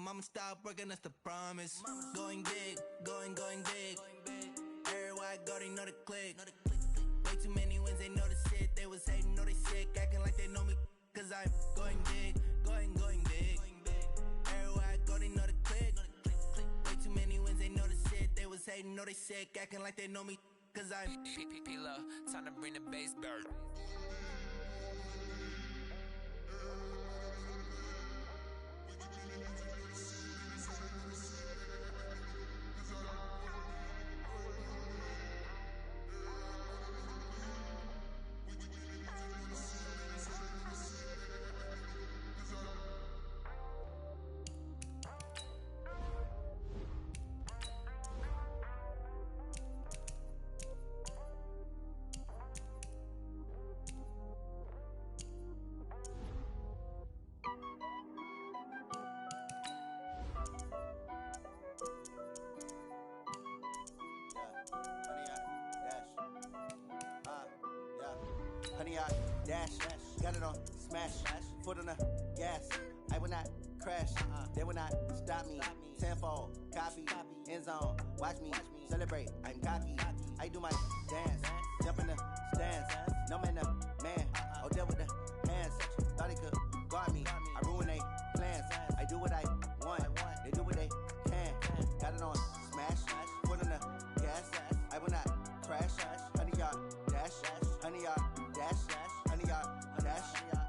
mama stop working, that's the promise. Going big, going big. Everywhere I go, they know the click. Way too many wins, they know the shit. They was hating, know they sick, acting like they know me. Cause I'm going big, going big. Everywhere I go, they know the click. Way too many wins, they know the shit. They was hating, know they sick, acting like they know me. Cause I'm P-P-P-Love, time to bring the bass back. Honey, I dash, got it on smash, foot on the gas. I will not crash, they will not stop me. Tenfold, copy, end zone, watch me celebrate. I'm cocky, I do my dance, jump in the stands. No man, man, oh there with the hands. Thought he could guard me, I ruin they plans. I do what I want, they do what they can. Got it on smash, foot on the gas. I will not crash, honey, y'all dash, honey, y'all dash, honey, y'all dash,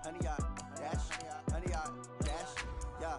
honey, y'all dash, honey, y'all dash, yeah.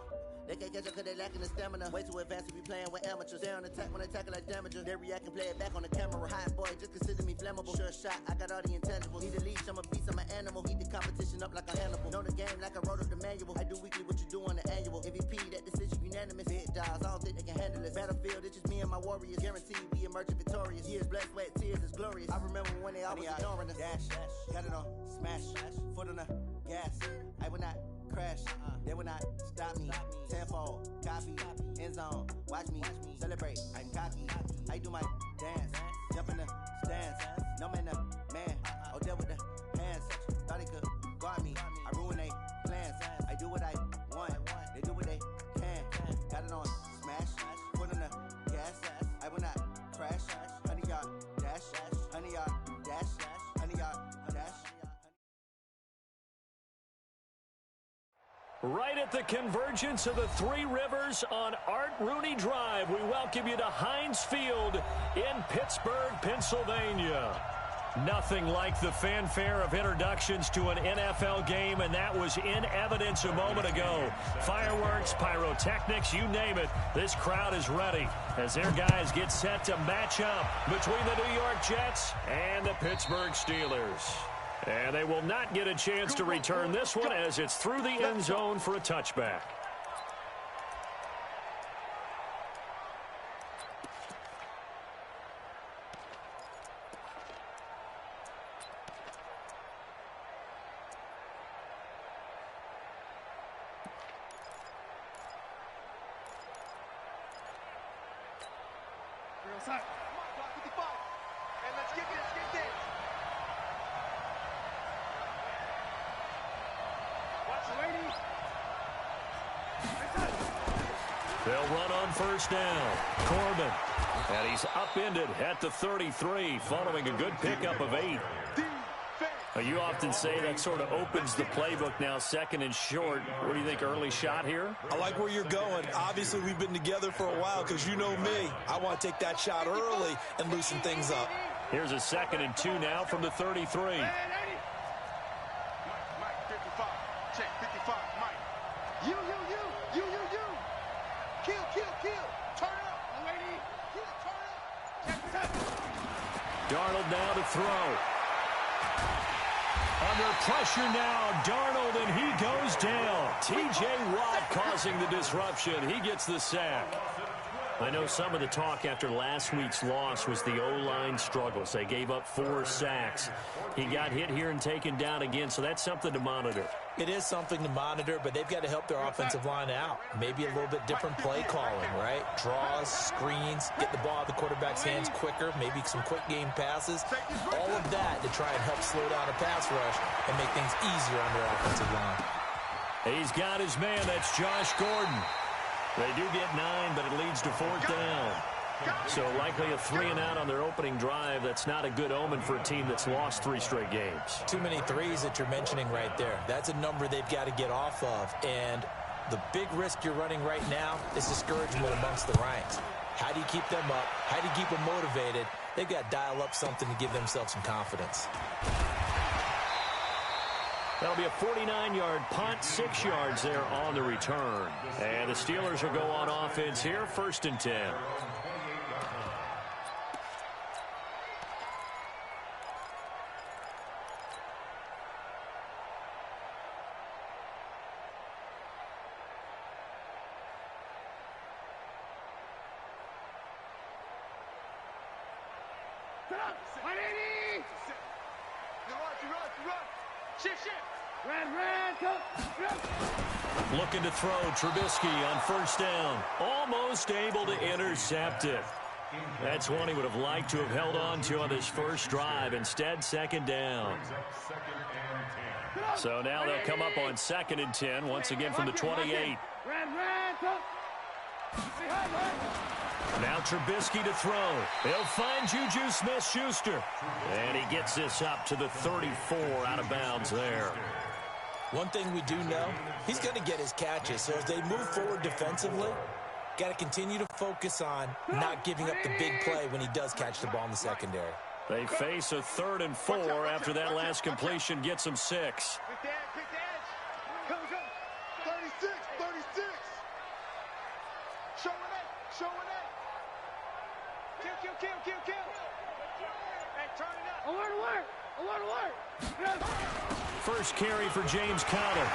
They can't catch up cause they lacking the stamina. Way too advanced to be playing with amateurs. They on attack when they tackle like damagers. They react and play it back on the camera. Hot boy, just consider me flammable. Sure shot, I got all the intangibles. Need a leash, I'm a beast, I'm an animal. Heat the competition up like a Hannibal. Know the game like I wrote up the manual. I do weekly what you do on the annual. MVP, that decision unanimous. Big dials, I don't think they can handle this. Battlefield, it's just me and my warriors. Guaranteed we emerge victorious. Years, blood, sweat, tears, it's glorious. I remember when they always ignoring us. Dash, got it on smash, foot on the gas. I will not crash, they will not stop me. Tenfold, copy, end zone, watch me celebrate. I'm cocky, I do my dance, jump in the stands. No man, man, oh there with the hands. Thought he could guard me, I ruin they plans. I do what I want, they do what they can. Got it on smash, foot on the gas. I will not crash, honey, y'all dash, honey, y'all dash, honey, y'all dash. Right at the convergence of the Three Rivers on Art Rooney Drive, we welcome you to Heinz Field in Pittsburgh, Pennsylvania. Nothing like the fanfare of introductions to an NFL game, and that was in evidence a moment ago. Fireworks, pyrotechnics, you name it, this crowd is ready as their guys get set to match up between the New York Jets and the Pittsburgh Steelers. And they will not get a chance to return this one as it's through the end zone for a touchback. They'll run on first down. Corbin. And he's upended at the 33 following a good pickup of 8. You often say that sort of opens the playbook now, second and short. What do you think, early shot here? I like where you're going. Obviously, we've been together for a while because you know me. I want to take that shot early and loosen things up. Here's a 2nd and 2 now from the 33. Mike, 55. Check, 55, Mike. You. Kill. Turn up, lady. Turn up. Check. Darnold now to throw. Under pressure now, Darnold, and he goes down. T.J. Watt causing the disruption. He gets the sack. I know some of the talk after last week's loss was the O-line struggles. They gave up 4 sacks. He got hit here and taken down again, so that's something to monitor. It is something to monitor, but they've got to help their offensive line out. Maybe a little bit different play calling, right? Draws, screens, get the ball out of the quarterback's hands quicker, maybe some quick game passes. All of that to try and help slow down a pass rush and make things easier on their offensive line. He's got his man. That's Josh Gordon. They do get 9, but it leads to 4th down. So likely a 3-and-out on their opening drive. That's not a good omen for a team that's lost 3 straight games. Too many threes that you're mentioning right there. That's a number they've got to get off of. And the big risk you're running right now is discouragement amongst the ranks. How do you keep them up? How do you keep them motivated? They've got to dial up something to give themselves some confidence. That'll be a 49-yard punt, 6 yards there on the return. And the Steelers will go on offense here, 1st and 10. Looking to throw, Trubisky on 1st down. Almost able to intercept it. That's one he would have liked to have held on to on this first drive. Instead, 2nd down. So now they'll come up on 2nd and 10, once again from the 28. Now Trubisky to throw. He'll find Juju Smith-Schuster. And he gets this up to the 34, out of bounds there. One thing we do know, he's going to get his catches. So as they move forward defensively, got to continue to focus on not giving up the big play when he does catch the ball in the secondary. They face a 3rd and 4 after that last completion gets them 6. First carry for James Conner.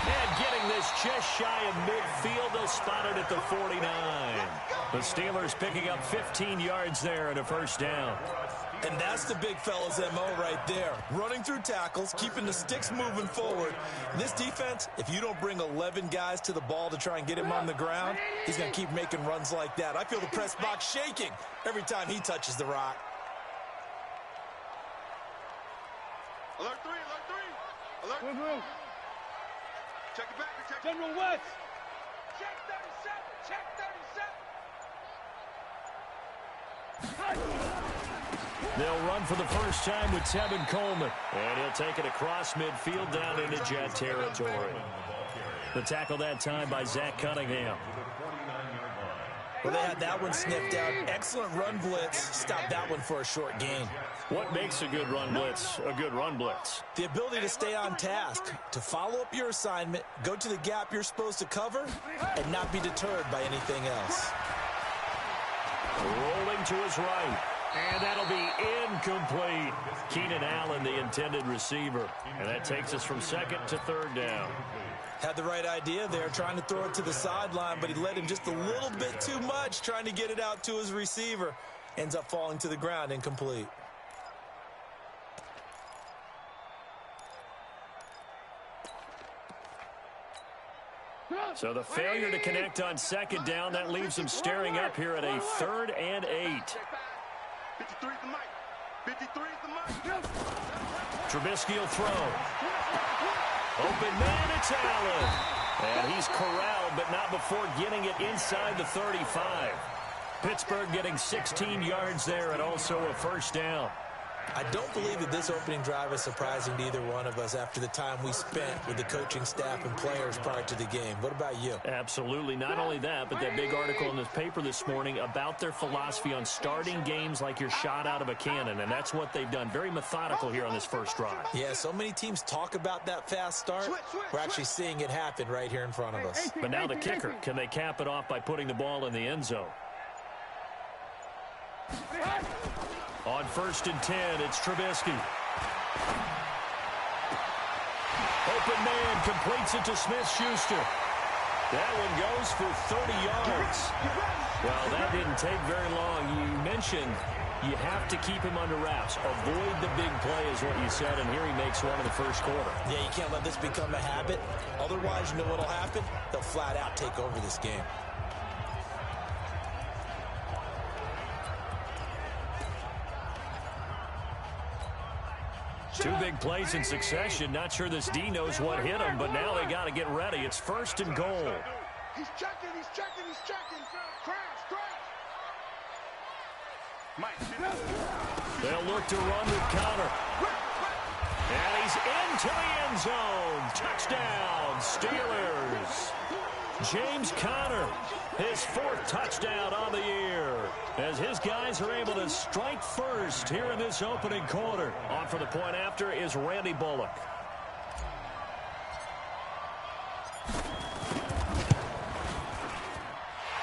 And getting this just shy of midfield, they'll spot it at the 49. The Steelers picking up 15 yards there and a 1st down. And that's the big fella's MO right there. Running through tackles, keeping the sticks moving forward. And this defense, if you don't bring 11 guys to the ball to try and get him on the ground, he's going to keep making runs like that. I feel the press box shaking every time he touches the rock. Alert 3, alert 3. Alert. Check it back. Check General West. Check 37. They'll run for the first time with Tevin Coleman. And he'll take it across midfield down into Jet territory. The tackle that time by Zach Cunningham. Well, they had that one sniffed out. Excellent run blitz. Stopped that one for a short gain. What makes a good run blitz a good run blitz? The ability to stay on task, to follow up your assignment, go to the gap you're supposed to cover, and not be deterred by anything else. Rolling to his right. And that'll be incomplete. Keenan Allen, the intended receiver. And that takes us from 2nd to 3rd down. Had the right idea there, trying to throw it to the sideline, but he led him just a little bit too much, trying to get it out to his receiver. Ends up falling to the ground, incomplete. So the failure to connect on 2nd down, that leaves them staring up here at a 3rd and 8. 53 is the mic. 53 is the mic. Trubisky will throw. Open man, it's Allen. And he's corralled, but not before getting it inside the 35. Pittsburgh getting 16 yards there and also a 1st down. I don't believe that this opening drive is surprising to either one of us after the time we spent with the coaching staff and players prior to the game. What about you? Absolutely. Not only that, but that big article in the paper this morning about their philosophy on starting games like you're shot out of a cannon, and that's what they've done. Very methodical here on this first drive. Yeah, so many teams talk about that fast start. We're actually seeing it happen right here in front of us. But now the kicker. Can they cap it off by putting the ball in the end zone? On 1st and 10, it's Trubisky. Open man, completes it to Smith-Schuster. That one goes for 30 yards. Well, that didn't take very long. You mentioned you have to keep him under wraps. Avoid the big play is what you said, and here he makes one in the first quarter. Yeah, you can't let this become a habit. Otherwise, you know what will happen? They'll flat out take over this game. Two big plays in succession. Not sure this D knows what hit him, but now they got to get ready. It's 1st and goal. He's checking. Crash. They'll look to run with Connor. And he's into the end zone. Touchdown, Steelers. James Conner, his 4th touchdown on the year, as his guys are able to strike first here in this opening quarter. On for the point after is Randy Bullock.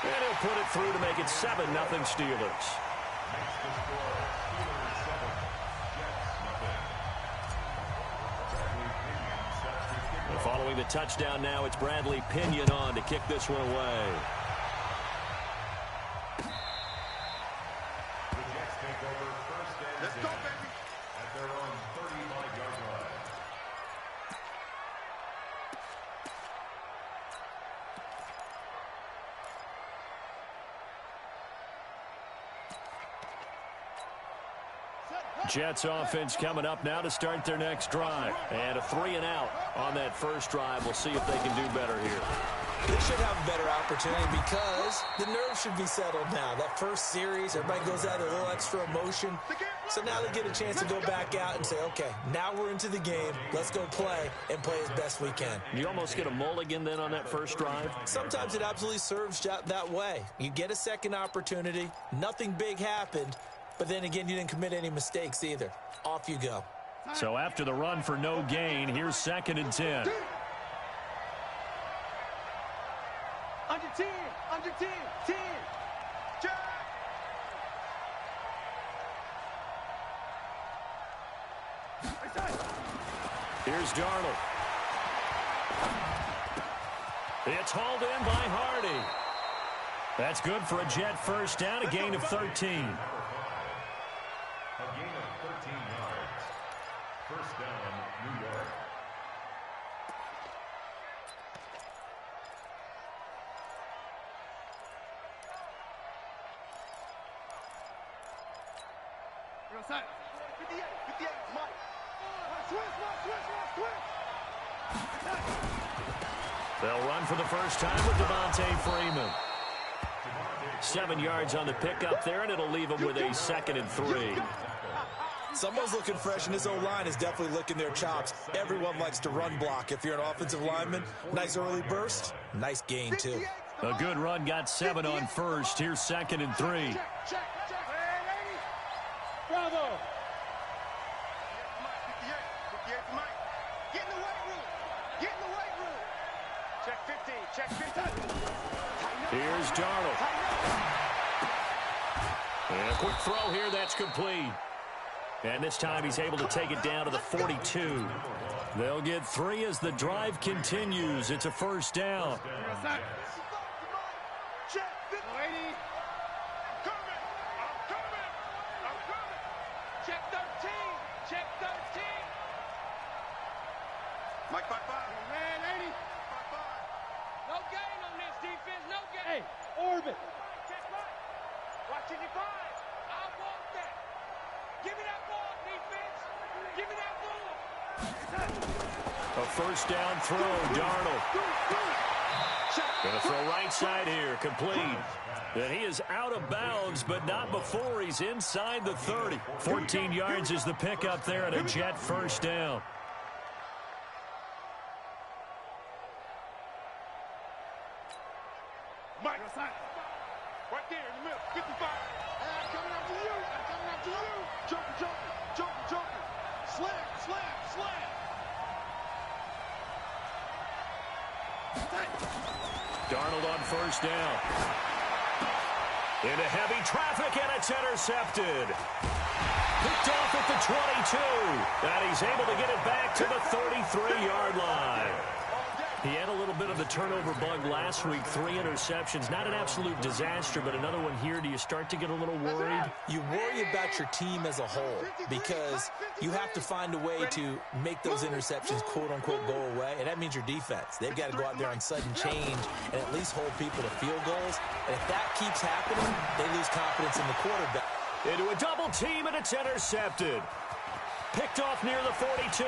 And he'll put it through to make it 7-0 Steelers. Following the touchdown now, it's Bradley Pinion on to kick this one away. The Jets take over 1st and 10. Let's go, baby. At their own 35-yard line. Jets offense coming up now to start their next drive. And a 3-and-out on that first drive. We'll see if they can do better here. They should have a better opportunity because the nerves should be settled now. That first series, everybody goes out with a little extra emotion. So now they get a chance to go back out and say, okay, now we're into the game. Let's go play and play as best we can. You almost get a mulligan then on that first drive? Sometimes it absolutely serves that way. You get a second opportunity. Nothing big happened. But then again, you didn't commit any mistakes either. Off you go. So after the run for no gain, here's 2nd and 10. Under 10. 10. Here's Darnold. It's hauled in by Hardy. That's good for a Jet first down, a gain of 13. A gain of 13 yards. 1st down, New York. You're outside. 58, Mike. Switch. They'll run for the first time with Devontae Freeman. 7 yards on the pickup there, and it'll leave them with a 2nd and 3. Someone's looking fresh, and his O-line is definitely licking their chops. Everyone likes to run block. If you're an offensive lineman, nice early burst, nice gain, too. A good run, got 7 on first. Here's 2nd and 3. Check. Bravo. 58 to Mike. Get in the weight room. Check 15. Here's Darnold. And a quick throw here, that's complete. And this time he's able to take it down to the 42. They'll get 3 as the drive continues. It's a 1st down. Check 50. I'm coming. Check 13. Mike 5-5. Man, 80. 5-5. No gain on this defense. No gain. Hey, orbit. Check right. Watch it, 5. I want that. Give me that ball, defense. Give me that ball. A 1st down throw, Darnold. Gonna throw right side here, complete. And he is out of bounds, but not before he's inside the 30. 14 yards is the pickup there, and a Jet 1st down. Mike, right there in the middle, 55. I'm coming after you. Jumping. Slam. Darnold on 1st down. Into heavy traffic, and it's intercepted. Picked off at the 22. And he's able to get it back to the 33-yard line. He had a little bit of the turnover bug last week, 3 interceptions. Not an absolute disaster, but another one here. Do you start to get a little worried? You worry about your team as a whole because you have to find a way to make those interceptions, quote-unquote, go away, and that means your defense. They've got to go out there on sudden change and at least hold people to field goals. And if that keeps happening, they lose confidence in the quarterback. Into a double team, and it's intercepted. picked off near the 42.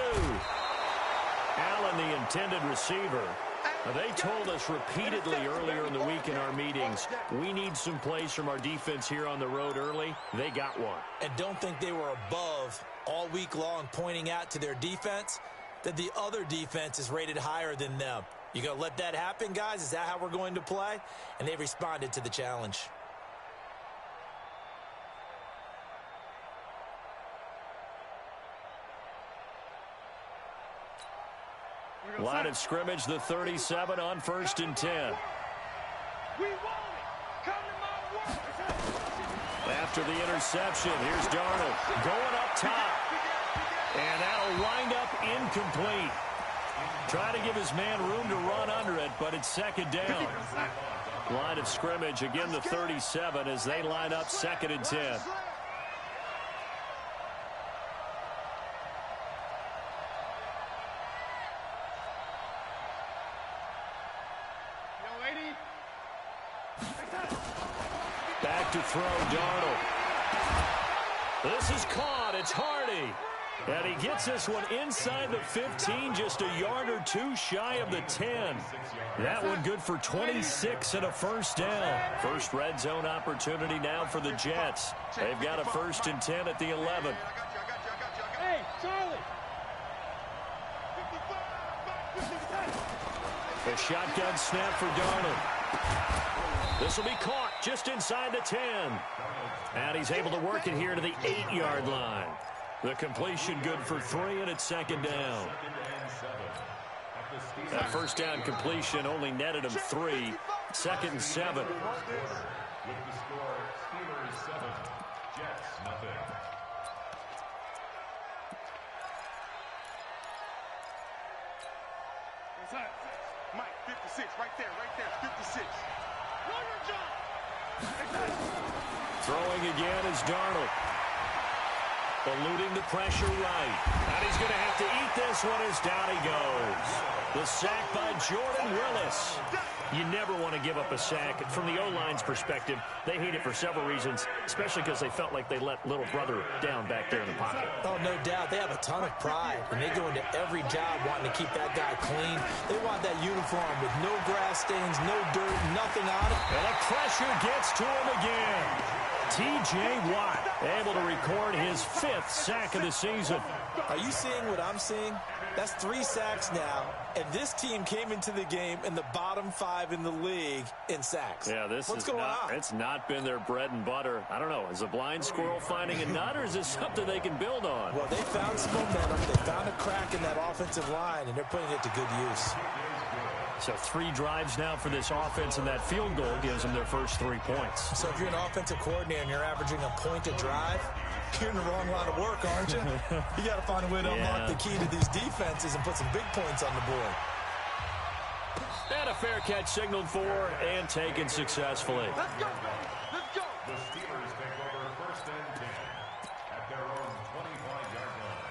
Allen, the intended receiver. They told us repeatedly earlier in the week in our meetings, we need some plays from our defense here on the road early. They got one. And don't think they were above all week long pointing out to their defense that the other defense is rated higher than them. You going to let that happen, guys? Is that how we're going to play? And they responded to the challenge. Line of scrimmage, the 37 on 1st and 10. We want it. Come to my work. After the interception, here's Darnold going up top. And that'll wind up incomplete. Try to give his man room to run under it, but it's 2nd down. Line of scrimmage, again the 37 as they line up 2nd and 10. Back to throw, Darnold. This is caught. It's Hardy. And he gets this one inside the 15, just a yard or two shy of the 10. That one good for 26 and a 1st down. First red zone opportunity now for the Jets. They've got a 1st and 10 at the 11. Hey, Charlie. A shotgun snap for Darnold. This will be caught just inside the 10. And he's able to work it here to the 8-yard line. The completion good for 3, and it's 2nd down. That 1st down completion only netted him 3. 2nd and 7. With the score, Steelers 7, Jets nothing. Mike, 56, right there, 56. Throwing again is Darnold. Eluding the pressure right. And he's going to have to eat this one as down he goes. The sack by Jordan Willis. You never want to give up a sack. From the O-line's perspective, they hate it for several reasons, especially because they felt like they let little brother down back there in the pocket. Oh, no doubt. They have a ton of pride, and they go into every job wanting to keep that guy clean. They want that uniform with no grass stains, no dirt, nothing on it. And the pressure gets to him again. T.J. Watt able to record his 5th sack of the season. Are you seeing what I'm seeing? That's 3 sacks now, and this team came into the game in the bottom 5 in the league in sacks. Yeah, What's going on? It's not been their bread and butter. I don't know. Is a blind squirrel finding a nut, or is this something they can build on? Well, they found some momentum. They found a crack in that offensive line, and they're putting it to good use. So 3 drives now for this offense, and that field goal gives them their first 3 points. So if you're an offensive coordinator and you're averaging a point a drive, you're in the wrong line of work, aren't you? You got to find a way to unlock the key to these defenses and put some big points on the board. And a fair catch signaled for and taken successfully. Let's go. Let's go. The Steelers take over 1st and 10 at their own 25-yard line.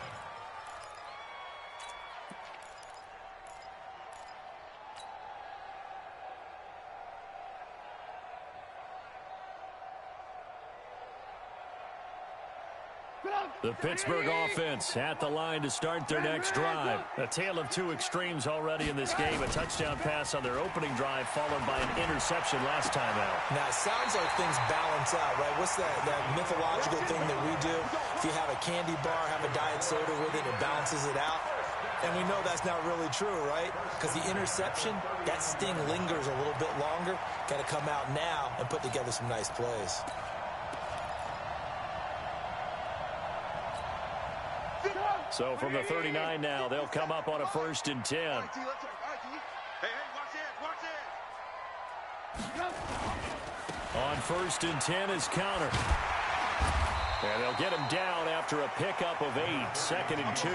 The Pittsburgh offense at the line to start their next drive. A tale of 2 extremes already in this game. A touchdown pass on their opening drive followed by an interception last time out. Now, it sounds like things balance out, right? What's that mythological thing that we do? If you have a candy bar, have a diet soda with it, it balances it out. And we know that's not really true, right? Because the interception, that sting lingers a little bit longer. Got to come out now and put together some nice plays. So from the 39 now, they'll come up on a 1st and 10. Hey, watch it. On 1st and 10 is counter. And they'll get him down after a pickup of 8. 2nd and 2.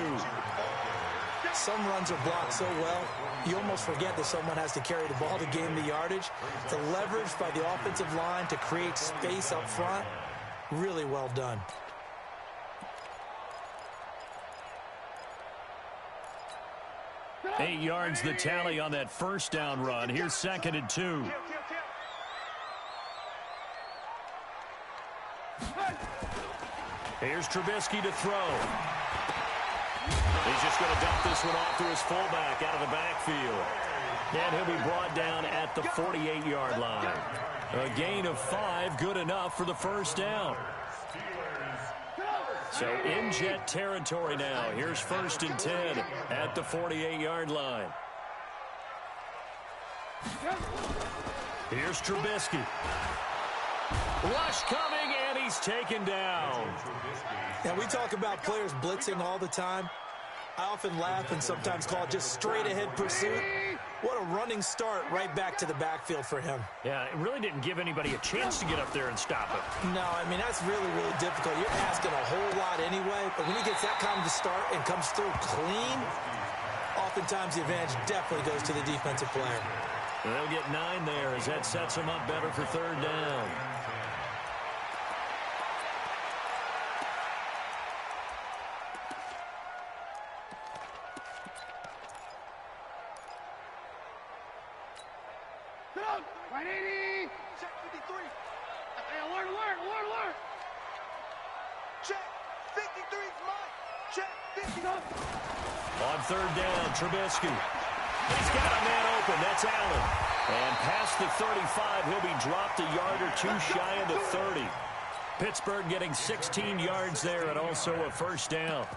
Some runs are blocked so well, you almost forget that someone has to carry the ball to gain the yardage. The leverage by the offensive line to create space up front, really well done. Eight yards the tally on that 1st down run. Here's 2nd and 2. Here's Trubisky to throw. He's just going to dump this one off to his fullback out of the backfield. And he'll be brought down at the 48-yard line. A gain of 5, good enough for the first down. So in Jet territory now. Here's 1st and 10 at the 48-yard line. Here's Trubisky. Rush coming, and he's taken down. Now, we talk about players blitzing all the time. I often laugh and sometimes call it just straight-ahead pursuit. What a running start right back to the backfield for him. Yeah, it really didn't give anybody a chance to get up there and stop him. No, I mean, that's really, really difficult. You're asking a whole lot anyway, but when he gets that kind of a start and comes through clean, oftentimes the advantage definitely goes to the defensive player. And they'll get 9 there as that sets them up better for 3rd down. Check 53. Hey, alert. Check 53's mine. Check 50. On 3rd down, Trubisky. He's got a man open. That's Allen. And past the 35, he'll be dropped a yard or 2 shy of the 30. Pittsburgh getting 16 yards there and also a 1st down.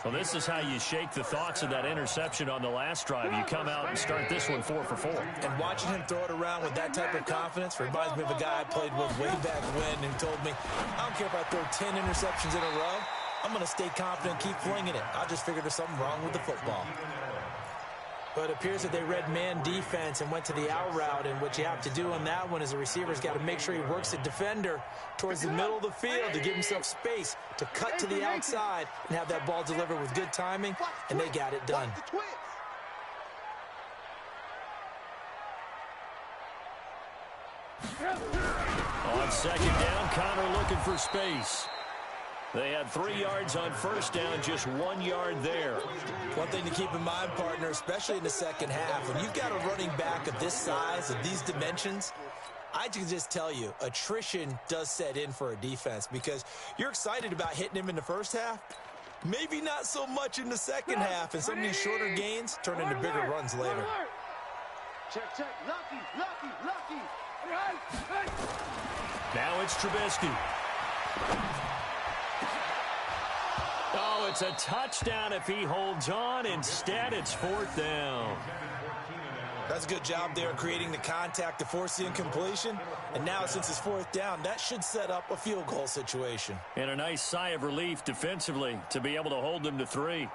Well, this is how you shake the thoughts of that interception on the last drive. You come out and start this one 4 for 4. And watching him throw it around with that type of confidence reminds me of a guy I played with way back when who told me, I don't care if I throw 10 interceptions in a row. I'm going to stay confident and keep flinging it. I just figured there's something wrong with the football. But it appears that they read man defense and went to the out route, and what you have to do on that one is the receiver's got to make sure he works the defender towards the middle of the field to give himself space to cut to the outside and have that ball delivered with good timing, and they got it done. On 2nd down, Connor looking for space. They had 3 yards on 1st down, just 1 yard there. One thing to keep in mind, partner, especially in the second half, when you've got a running back of this size, of these dimensions, I can just tell you, attrition does set in for a defense because you're excited about hitting him in the first half. Maybe not so much in the second half, and some of these shorter gains turn into bigger runs later. Check. Lucky. Now it's Trubisky. Oh, it's a touchdown if he holds on. Instead, it's 4th down. That's a good job there creating the contact to force the incompletion. And now, since it's 4th down, that should set up a field goal situation. And a nice sigh of relief defensively to be able to hold them to 3.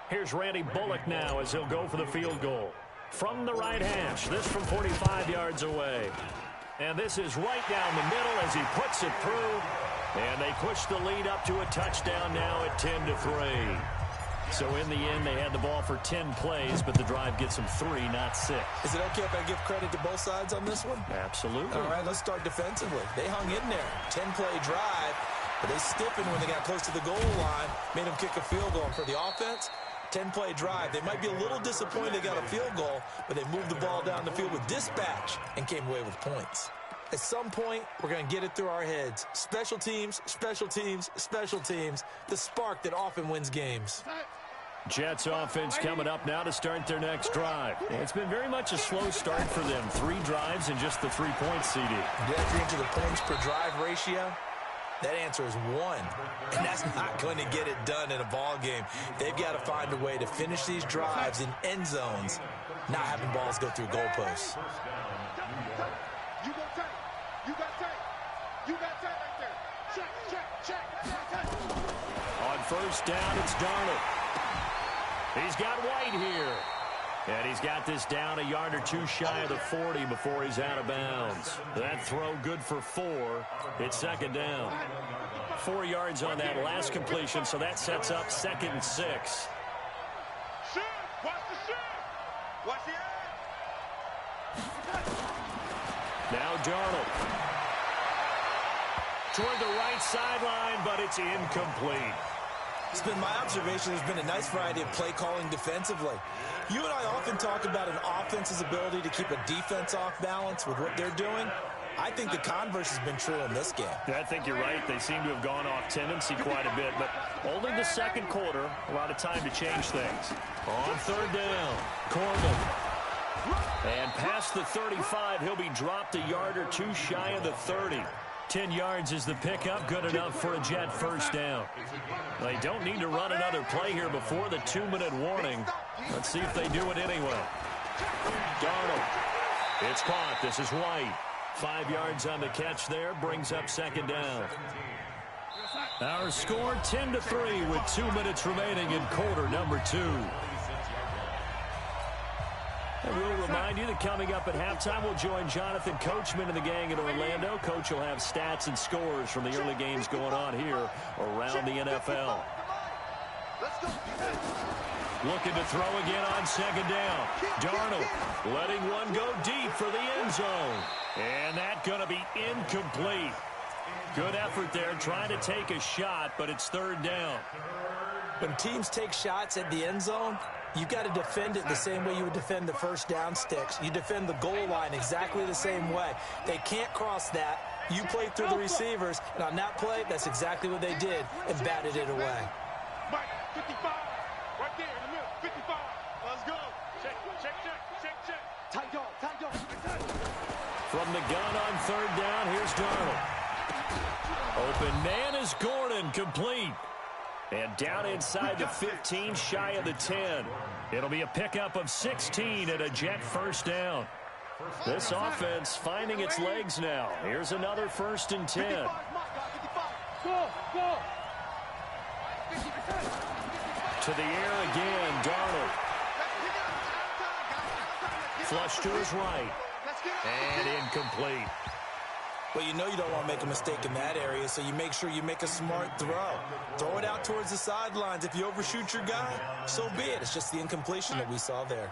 Here's Randy Bullock now as he'll go for the field goal. From the right hash, this from 45 yards away. And this is right down the middle as he puts it through. And they push the lead up to a touchdown now at 10-3. So in the end, they had the ball for 10 plays, but the drive gets them 3, not 6. Is it okay if I give credit to both sides on this one? Absolutely. All right, let's start defensively. They hung in there. 10-play drive, but they stiffened when they got close to the goal line, made them kick a field goal. And for the offense, 10-play drive. They might be a little disappointed they got a field goal, but they moved the ball down the field with dispatch and came away with points. At some point, we're going to get it through our heads. Special teams, special teams, special teams. The spark that often wins games. Jets offense coming up now to start their next drive. It's been very much a slow start for them. 3 drives and just the 3 points, CD. If you're into the points per drive ratio, that answer is 1. And that's not going to get it done in a ball game. They've got to find a way to finish these drives in end zones, not having balls go through goalposts. You got tight right there. Check. On 1st down, it's Darnold. He's got White here. And he's got this down a yard or 2 shy of the 40 before he's out of bounds. That throw good for 4. It's 2nd down. 4 yards on that last completion, so that sets up 2nd and 6. Shoot! Watch the shoot! Watch the end! Now Darnold. Toward the right sideline, but it's incomplete. It's been my observation there's been a nice variety of play calling defensively. You and I often talk about an offense's ability to keep a defense off balance with what they're doing. I think the converse has been true in this game. Yeah, I think you're right. They seem to have gone off tendency quite a bit, but only the second quarter, a lot of time to change things. On third down, Corbin. And past the 35, he'll be dropped a yard or two shy of the 30. 10 yards is the pickup, good enough for a Jet first down. They don't need to run another play here before the 2-minute warning. Let's see if they do it anyway. Darnold. It's caught. This is White. 5 yards on the catch there, brings up second down. Our score 10-3 with 2 minutes remaining in quarter number 2. And we'll remind you that coming up at halftime, we'll join Jonathan Coachman and the gang in Orlando. Coach will have stats and scores from the early games going on here around the NFL. Looking to throw again on second down. Darnold letting one go deep for the end zone. And that's going to be incomplete. Good effort there trying to take a shot, but it's third down. When teams take shots at the end zone, you got to defend it the same way you would defend the first down sticks. You defend the goal line exactly the same way. They can't cross that. You play through the receivers, and on that play, that's exactly what they did and batted it away. Mike, 55, right there in the middle, 55. Let's go. Check. Tight dog. From the gun on third down, here's Darnold. Open man is Gordon, complete. And down inside the 15, shy of the 10. It'll be a pickup of 16 and a Jet first down. This offense finding its legs now. Here's another 1st and 10. To the air again, Darnold. Flush to his right. And incomplete. Well, you know you don't want to make a mistake in that area, so you make sure you make a smart throw. Throw it out towards the sidelines. If you overshoot your guy, so be it. It's just the incompletion that we saw there.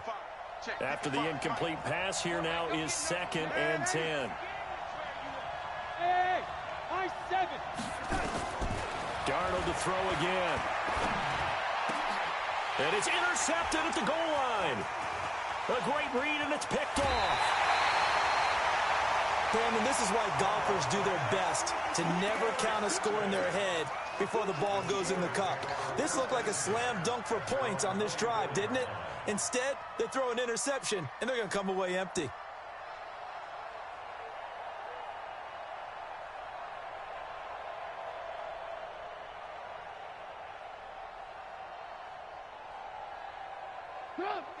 After the incomplete pass, here now is 2nd and 10. Hey, high 7. Darnold to throw again. And it's intercepted at the goal line. A great read, and it's picked off. Brandon, this is why golfers do their best to never count a score in their head before the ball goes in the cup. This looked like a slam dunk for points on this drive, didn't it? Instead, they throw an interception, and they're going to come away empty.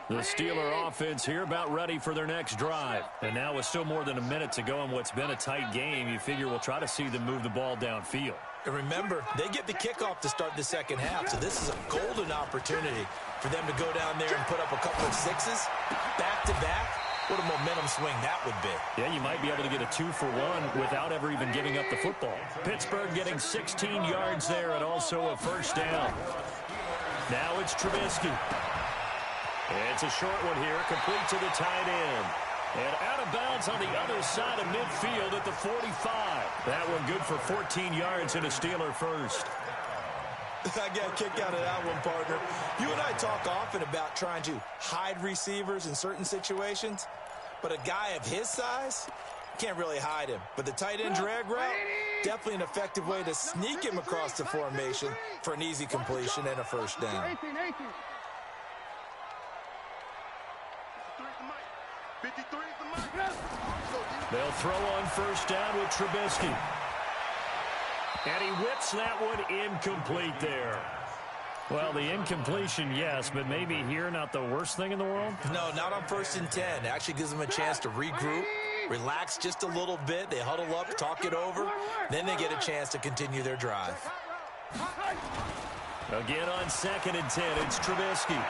The Steeler offense here about ready for their next drive. And now with still more than a minute to go in what's been a tight game, you figure we'll try to see them move the ball downfield. And remember, they get the kickoff to start the second half, so this is a golden opportunity for them to go down there and put up a couple of sixes back-to-back. What a momentum swing that would be. Yeah, you might be able to get a 2-for-1 without ever even giving up the football. Pittsburgh getting 16 yards there and also a first down. Now it's Trubisky. It's a short one here, complete to the tight end. And out of bounds on the other side of midfield at the 45. That one good for 14 yards and a Steeler first. I got a kick out of that one, partner. You and I talk often about trying to hide receivers in certain situations, but a guy of his size can't really hide him. But the tight end drag route, definitely an effective way to sneak him across the formation for an easy completion and a first down. 53 is the mic. They'll throw on first down with Trubisky. And he whips that one incomplete there. Well, the incompletion, yes, but maybe here not the worst thing in the world? No, not on 1st and 10. It actually gives them a chance to regroup, relax just a little bit. They huddle up, talk it over. Then they get a chance to continue their drive. Again on 2nd and 10, it's Trubisky.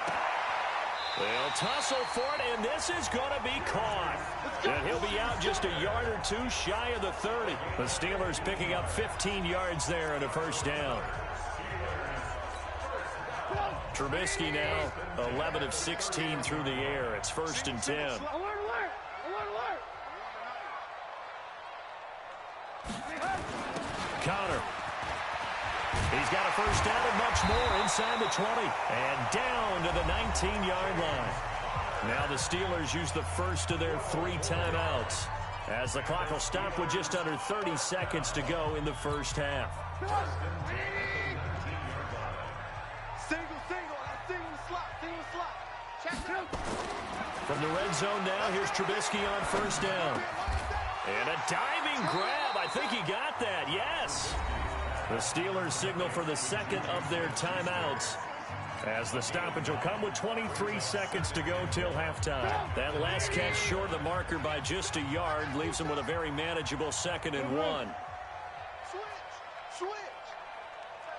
They'll tussle for it, and this is going to be caught. And he'll be out just a yard or two shy of the 30. The Steelers picking up 15 yards there and a first down. Trubisky now 11 of 16 through the air. It's 1st and 10. Alert, alert! Alert, alert! Connor. He's got a first down and much more inside the 20. And down to the 19-yard line. Now the Steelers use the first of their 3 timeouts. as the clock will stop with just under 30 seconds to go in the first half. From the red zone now, here's Trubisky on first down. And a diving grab. I think he got that. Yes. The Steelers signal for the second of their timeouts, as the stoppage will come with 23 seconds to go till halftime. That last catch short of the marker by just a yard leaves them with a very manageable 2nd and 1. Switch.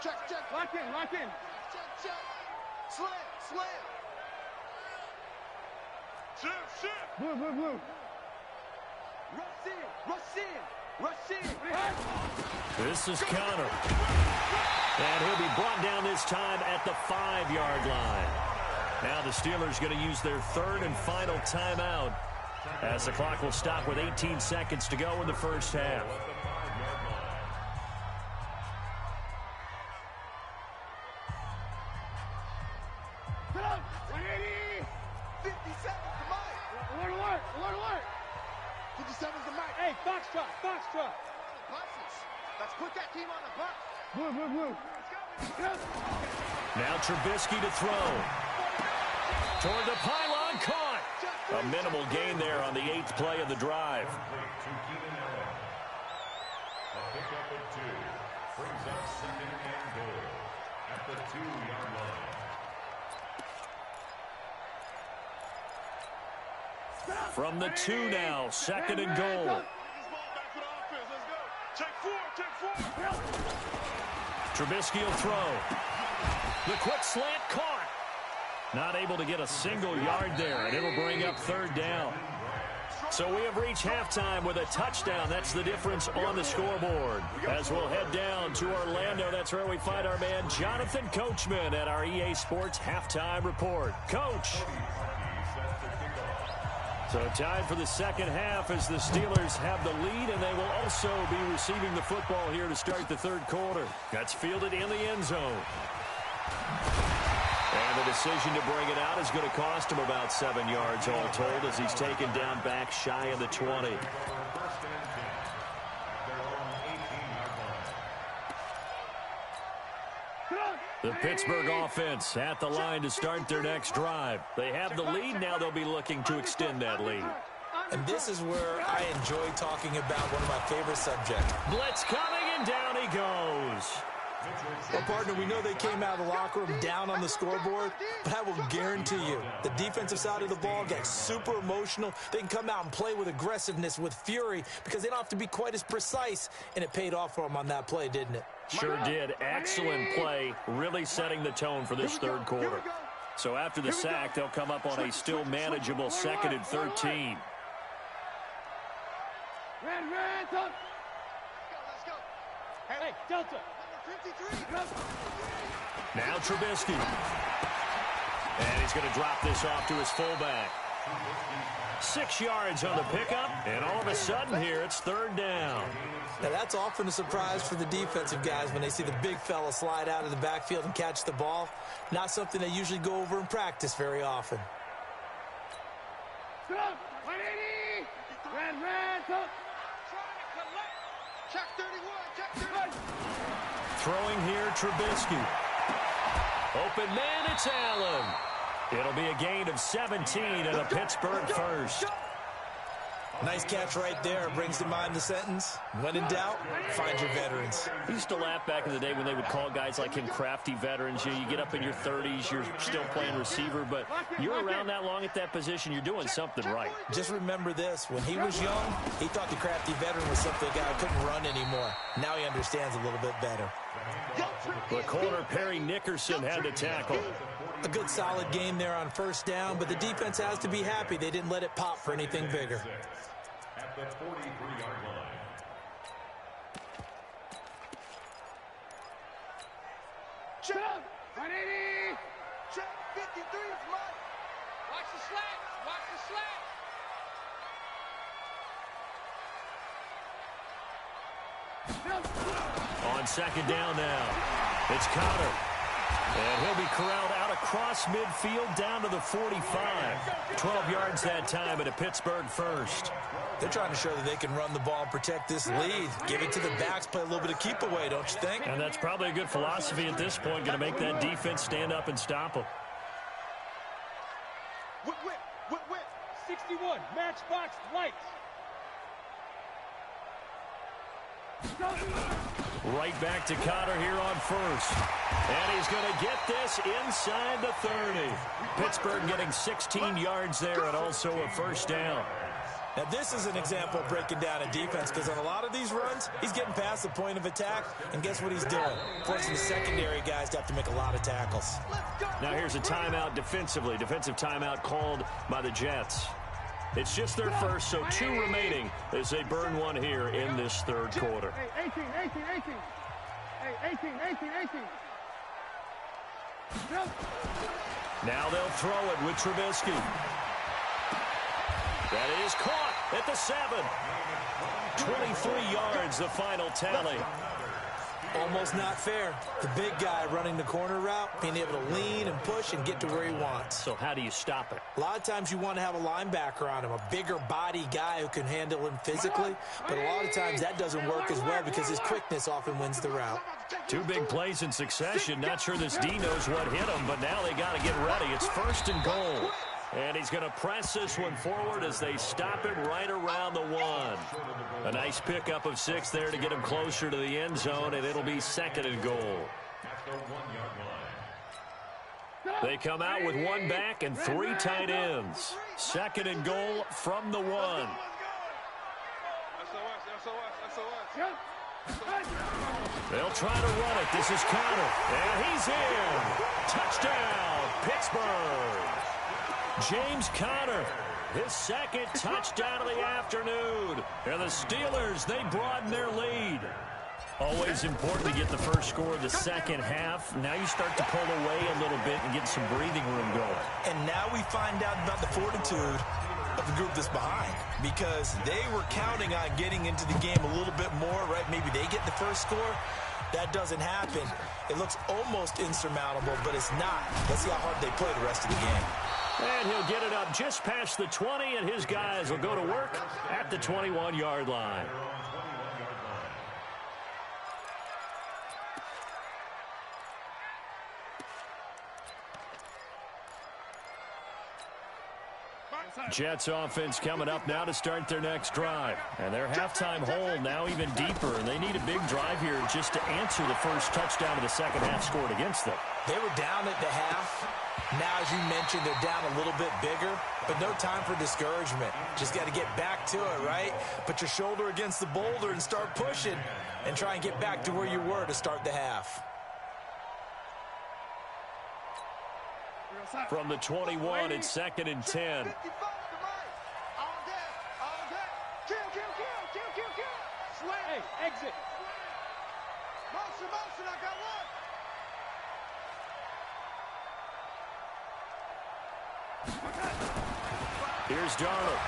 Check. Lock in. Check. Slam. Shift. Blue. Rush in. This is Connor. And he'll be brought down this time at the 5-yard line. Now the Steelers going to use their 3rd and final timeout, as the clock will stop with 18 seconds to go in the first half. Foxtrot. Let's put that team on the bus. Blue. Now Trubisky to throw. Toward the pylon, caught. A minimal gain there on the 8th play of the drive. A pickup of 2 brings up 2nd and goal at the 2-yard line. From the 2 now, 2nd and goal. Check 4. Trubisky will throw. The quick slant caught. Not able to get a single yard there, and it'll bring up 3rd down. So we have reached halftime with a touchdown. That's the difference on the scoreboard. As we'll head down to Orlando, that's where we find our man Jonathan Coachman at our EA Sports Halftime Report. Coach. So time for the second half as the Steelers have the lead, and they will also be receiving the football here to start the 3rd quarter. That's fielded in the end zone. And the decision to bring it out is going to cost him about 7 yards all told, as he's taken down back shy of the 20. The Pittsburgh offense at the line to start their next drive. They have the lead. Now they'll be looking to extend that lead. And this is where I enjoy talking about one of my favorite subjects. Blitz coming, and down he goes. Well, partner, we know they came out of the locker room down on the scoreboard, but I will guarantee you the defensive side of the ball gets super emotional. They can come out and play with aggressiveness, with fury, because they don't have to be quite as precise, and it paid off for them on that play, didn't it? Sure did. Excellent play, really setting the tone for this 3rd quarter. So after the sack, they'll come up on a still manageable 2nd and 13. Let's go. Hey, Delta. Now Trubisky. And he's going to drop this off to his fullback. 6 yards on the pickup, and all of a sudden here it's 3rd down. Now that's often a surprise for the defensive guys when they see the big fella slide out of the backfield and catch the ball. Not something they usually go over in practice very often. Throwing here, Trubisky. Open man, it's Allen. It'll be a gain of 17 and a Pittsburgh first. Nice catch right there. Brings to mind the sentence, when in doubt, find your veterans. I used to laugh back in the day when they would call guys like him crafty veterans. You get up in your 30s, you're still playing receiver, but you're around that long at that position, you're doing something right. Just remember this. When he was young, he thought the crafty veteran was something a guy who couldn't run anymore. Now he understands a little bit better. The corner, Perry Nickerson, had to tackle. A good solid game there on first down, but the defense has to be happy they didn't let it pop for anything bigger. At the 43-yard line. Check! 180! Check! 53 is mine! Watch the slack! Watch the slack! On second down now, it's Connor. And he'll be corralled out across midfield down to the 45. 12 yards that time at a Pittsburgh first. They're trying to show that they can run the ball and protect this lead. Give it to the backs, play a little bit of keep away, don't you think? And that's probably a good philosophy at this point, going to make that defense stand up and stop them. Whip. 61, matchbox lights. Right back to Connor here on first. And he's going to get this inside the 30. Pittsburgh getting 16 yards there and also a first down. Now, this is an example of breaking down a defense because on a lot of these runs, he's getting past the point of attack, and guess what he's doing? Forcing the secondary guys to have to make a lot of tackles. Now here's a timeout defensively. Defensive timeout called by the Jets. It's just their first, so 2 remaining as they burn one here in this third quarter. Hey, 18. Hey, 18. Now they'll throw it with Trubisky. That is caught at the 7. 23 yards, the final tally. Almost not fair. The big guy running the corner route, being able to lean and push and get to where he wants. So how do you stop it? A lot of times you want to have a linebacker on him, a bigger body guy who can handle him physically, but a lot of times that doesn't work as well because his quickness often wins the route. 2 big plays in succession. Not sure this D knows what hit him, but now they got to get ready. It's first and goal. And he's going to press this one forward as they stop him right around the 1. A nice pickup of 6 there to get him closer to the end zone, and it'll be second and goal. They come out with 1 back and 3 tight ends. Second and goal from the 1. They'll try to run it. This is Connor. And he's in. Touchdown, Pittsburgh. James Conner, his second touchdown of the afternoon. And the Steelers, they broaden their lead. Always important to get the first score of the second half. Now you start to pull away a little bit and get some breathing room going. And now we find out about the fortitude of the group that's behind because they were counting on getting into the game a little bit more, right? Maybe they get the first score. That doesn't happen. It looks almost insurmountable, but it's not. Let's see how hard they play the rest of the game. And he'll get it up just past the 20, and his guys will go to work at the 21-yard line. Jets offense coming up now to start their next drive. And their halftime hole now even deeper, and they need a big drive here just to answer the first touchdown of the second half scored against them. They were down at the half. Now, as you mentioned, they're down a little bit bigger, but no time for discouragement. Just got to get back to it, right? Put your shoulder against the boulder and start pushing and try and get back to where you were to start the half. From the 21, it's second and 10. Hey, exit. Motion, I got one. Here's Darnold.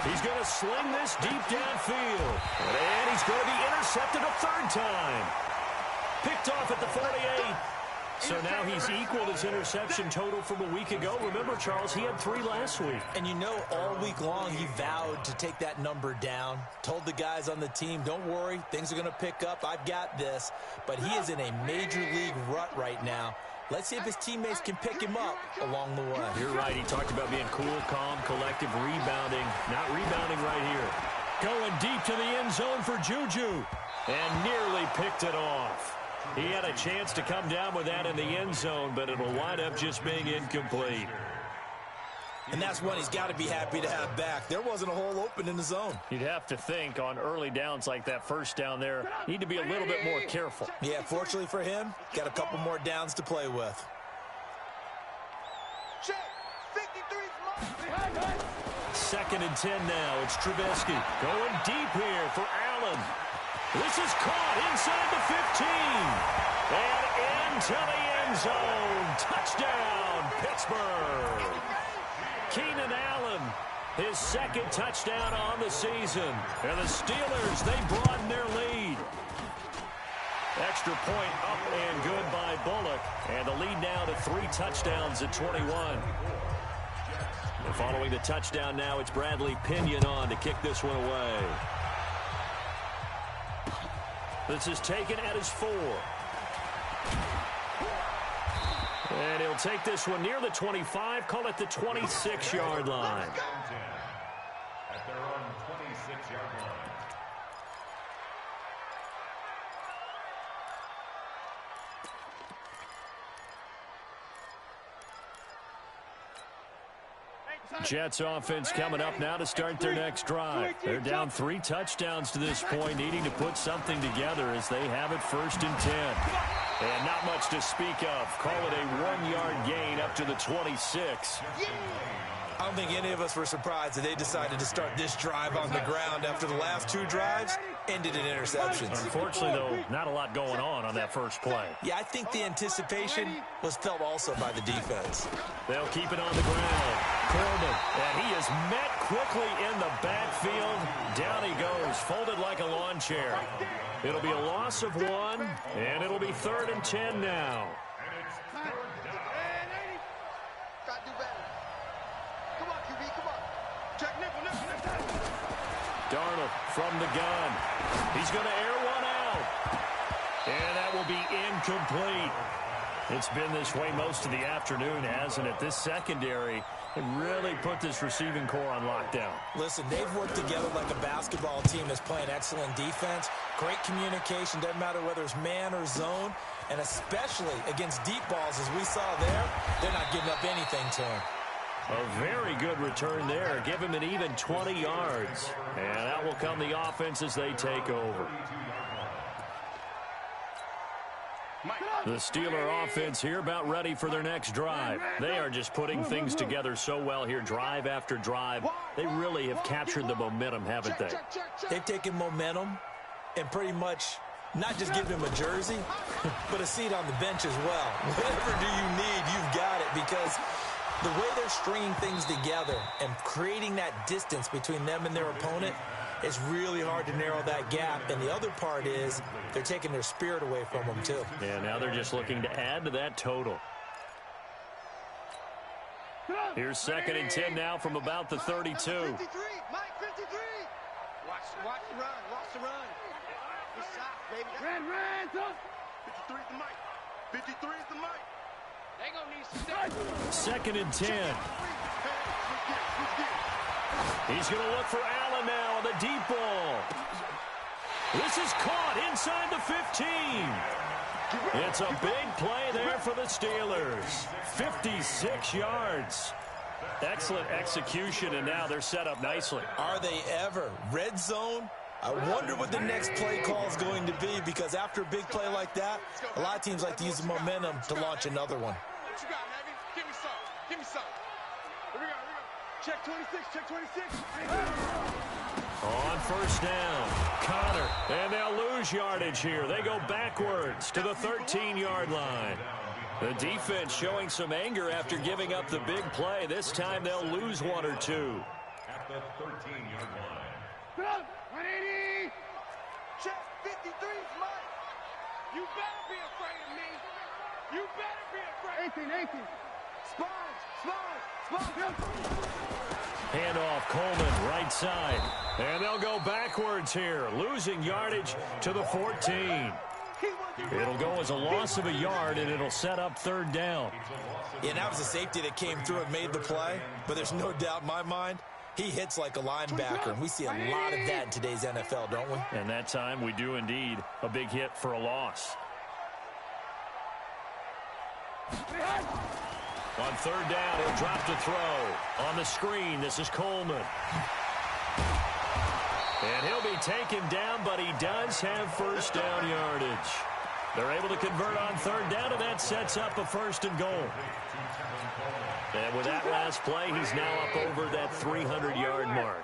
He's going to sling this deep downfield. And he's going to be intercepted a 3rd time. Picked off at the 48. So now he's equaled his interception total from a week ago. Remember, Charles, he had 3 last week. And you know, all week long he vowed to take that number down. Told the guys on the team, don't worry, things are going to pick up. I've got this. But he is in a major league rut right now. Let's see if his teammates can pick him up along the way. You're right. He talked about being cool, calm, collective, rebounding. Not rebounding right here. Going deep to the end zone for Juju. And nearly picked it off. He had a chance to come down with that in the end zone, but it'll wind up just being incomplete. And that's one he's got to be happy to have back. There wasn't a hole open in the zone. You'd have to think on early downs like that first down there, need to be a little bit more careful. Yeah, fortunately for him, got a couple more downs to play with. Check. 53's Second and 10 now. It's Trubisky going deep here for Allen. This is caught inside the 15. And into the end zone. Touchdown, Pittsburgh. Keenan Allen, his 2nd touchdown on the season. And the Steelers, they broaden their lead. Extra point up and good by Bullock. And the lead now to 3 touchdowns at 21. And following the touchdown now, it's Bradley Pinion on to kick this one away. This is taken at his 4. And he'll take this one near the 25, call it the 26-yard line. At their own 26-yard line. Jets offense coming up now to start their next drive. They're down 3 touchdowns to this point, needing to put something together as they have it 1st and 10. And not much to speak of. Call it a 1-yard gain up to the 26. I don't think any of us were surprised that they decided to start this drive on the ground after the last 2 drives ended in interceptions. Unfortunately, though, not a lot going on that first play. Yeah, I think the anticipation was felt also by the defense. They'll keep it on the ground. Coleman, and he is met quickly in the backfield. Down he goes, folded like a lawn chair. It'll be a loss of 1, and it'll be 3rd and 10 now. Darnold from the gun. He's going to air one out. And that will be incomplete. It's been this way most of the afternoon, hasn't it? This secondary really put this receiving core on lockdown. Listen, they've worked together like a basketball team that's playing excellent defense. Great communication, doesn't matter whether it's man or zone. And especially against deep balls, as we saw there, they're not giving up anything to him. A very good return there. Give him an even 20 yards. And that will come the offense as they take over. The Steeler offense here about ready for their next drive. They are just putting things together so well here, drive after drive. They really have captured the momentum, haven't they? They've taken momentum and pretty much not just given him a jersey, but a seat on the bench as well. Whatever do you need, you've got it, because the way they're stringing things together and creating that distance between them and their opponent, it's really hard to narrow that gap. And the other part is they're taking their spirit away from them, too. Yeah, now they're just looking to add to that total. Here's 2nd and 10 now from about the 32. Mike, 53. Watch the run. Watch the run. Good shot, baby. Run, son. 53 is the Mike. 53 is the Mike. They gonna need some. 2nd and 10. He's going to look for Allen now on the deep ball. This is caught inside the 15. It's a big play there for the Steelers. 56 yards. Excellent execution, and now they're set up nicely. Are they ever? Red zone? I wonder what the next play call is going to be, because after a big play like that, a lot of teams like to use the momentum to launch another one. What you got, Navy? Give me some. Give me some. Here we go. Check 26. Check 26. On 1st down, Connor, and they'll lose yardage here. They go backwards to the 13-yard line. The defense showing some anger after giving up the big play. This time they'll lose 1 or 2. At the 13-yard line. 180. Check 53's Mike. You better be afraid of me. You better be afraid. 18. Sponge. Handoff, Coleman, right side. And they'll go backwards here, losing yardage to the 14. It'll go as a loss of a yard, and it'll set up 3rd down. Yeah, that was a safety that came through and made the play, but there's no doubt in my mind, he hits like a linebacker, and we see a lot of that in today's NFL, don't we? And that time we do indeed a big hit for a loss. On 3rd down, he'll drop to throw. On the screen, this is Coleman. And he'll be taken down, but he does have 1st down yardage. They're able to convert on 3rd down, and that sets up a 1st and goal. And with that last play, he's now up over that 300-yard mark.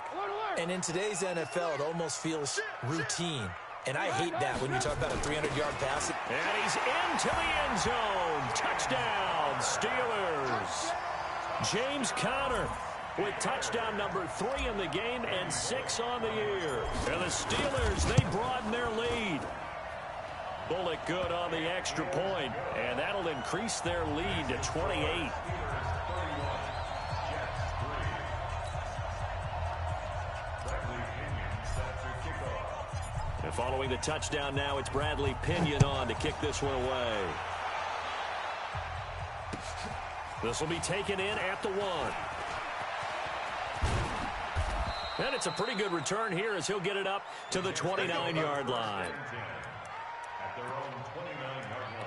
And in today's NFL, it almost feels routine. And I hate that when you talk about a 300-yard pass. And he's into the end zone. Touchdown, Steelers. James Conner with touchdown number 3 in the game and 6 on the year. And the Steelers, they broaden their lead. Bullock good on the extra point, and that'll increase their lead to 28. And following the touchdown now, it's Bradley Pinion on to kick this one away. This will be taken in at the 1. And it's a pretty good return here as he'll get it up to the 29-yard line. At their own 29-yard line.